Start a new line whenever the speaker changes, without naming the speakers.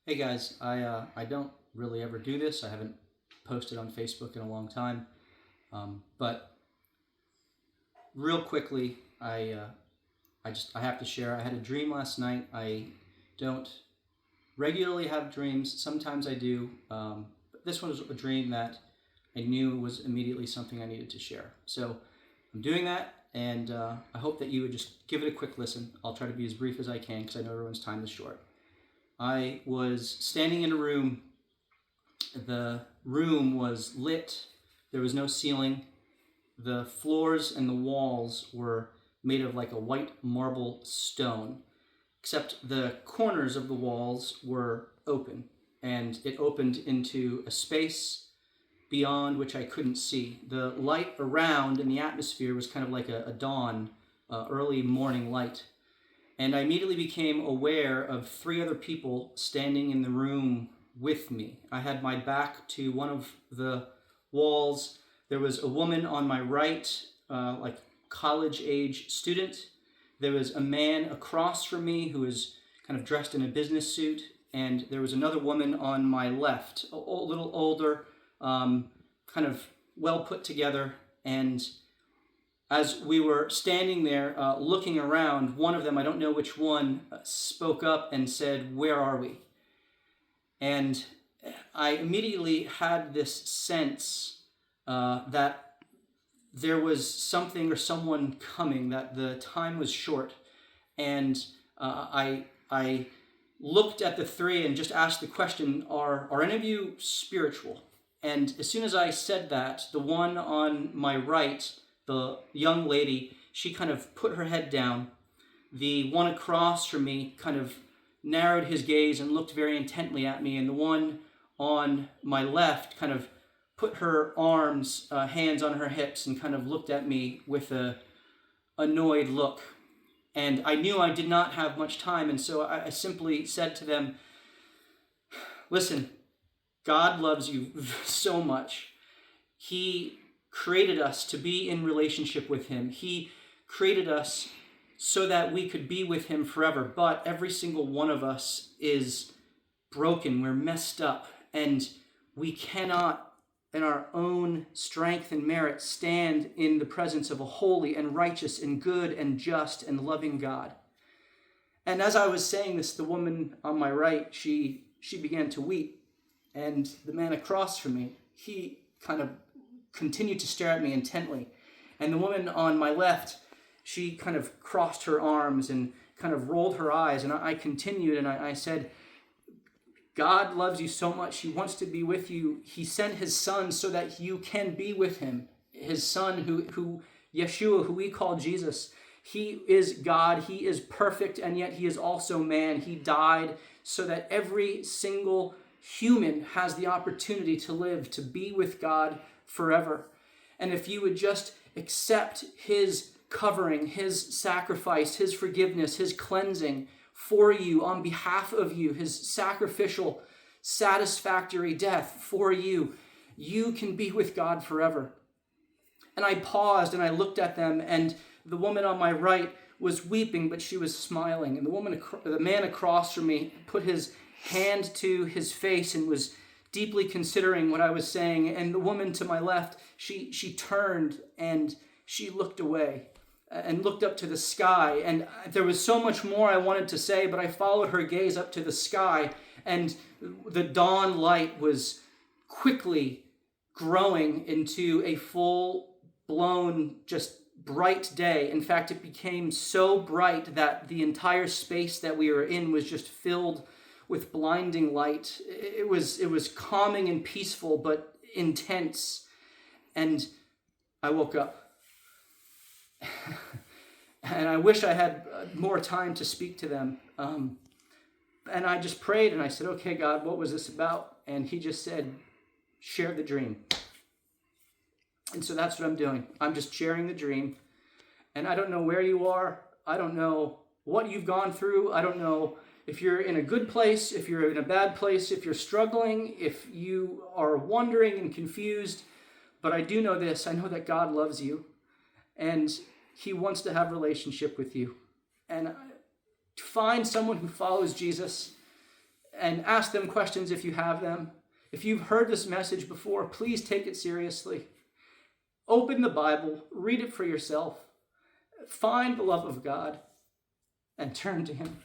Hey guys, I don't really ever do this. I haven't posted on Facebook in a long time, but real quickly, I have to share. I had a dream last night. I don't regularly have dreams. Sometimes I do, but this one was a dream that I knew was immediately something I needed to share. So I'm doing that, and I hope that you would just give it a quick listen. I'll try to be as brief as I can because I know everyone's time is short. I was standing in a room. The room was lit. There was no ceiling. The floors and the walls were made of like a white marble stone, except the corners of the walls were open, and it opened into a space beyond which I couldn't see. The light around in the atmosphere was kind of like a dawn, early morning light. And I immediately became aware of three other people standing in the room with me. I had my back to one of the walls. There was a woman on my right, like college-age student. There was a man across from me who was kind of dressed in a business suit. And there was another woman on my left, a little older, kind of well put together. And as we were standing there looking around, one of them, I don't know which one, spoke up and said, "Where are we?" And I immediately had this sense that there was something or someone coming, that the time was short. And I looked at the three and just asked the question, are any of you spiritual? And as soon as I said that, the one on my right, the young lady, she kind of put her head down. The one across from me kind of narrowed his gaze and looked very intently at me. And the one on my left kind of put her arms, hands on her hips, and kind of looked at me with a annoyed look. And I knew I did not have much time, and so I simply said to them, "Listen, God loves you so much. He created us to be in relationship with him. He created us so that we could be with him forever. But every single one of us is broken. We're messed up. And we cannot, in our own strength and merit, stand in the presence of a holy and righteous and good and just and loving God." And as I was saying this, the woman on my right, she began to weep. And the man across from me, he kind of continued to stare at me intently. And the woman on my left, she kind of crossed her arms and kind of rolled her eyes. And I continued, and I said, "God loves you so much. He wants to be with you. He sent his son so that you can be with him. His son, who Yeshua, who we call Jesus. He is God. He is perfect, and yet he is also man. He died so that every single human has the opportunity to live, to be with God forever. And if you would just accept his covering, his sacrifice, his forgiveness, his cleansing for you, on behalf of you, his sacrificial, satisfactory death for you, you can be with God forever." And I paused and I looked at them, and the woman on my right was weeping, but she was smiling. And the man across from me put his hand to his face and was deeply considering what I was saying. And the woman to my left, she turned and she looked away and looked up to the sky. And there was so much more I wanted to say, but I followed her gaze up to the sky, and the dawn light was quickly growing into a full-blown, just bright day. In fact, it became so bright that the entire space that we were in was just filled with blinding light. It was calming and peaceful, but intense. And I woke up. And I wish I had more time to speak to them. And I just prayed and I said, "Okay, God, what was this about?" And he just said, "Share the dream." And so that's what I'm doing. I'm just sharing the dream. And I don't know where you are. I don't know what you've gone through. I don't know if you're in a good place, if you're in a bad place, if you're struggling, if you are wondering and confused. But I do know this. I know that God loves you, and he wants to have a relationship with you. And find someone who follows Jesus and ask them questions if you have them. If you've heard this message before, please take it seriously. Open the Bible, read it for yourself, find the love of God, and turn to Him.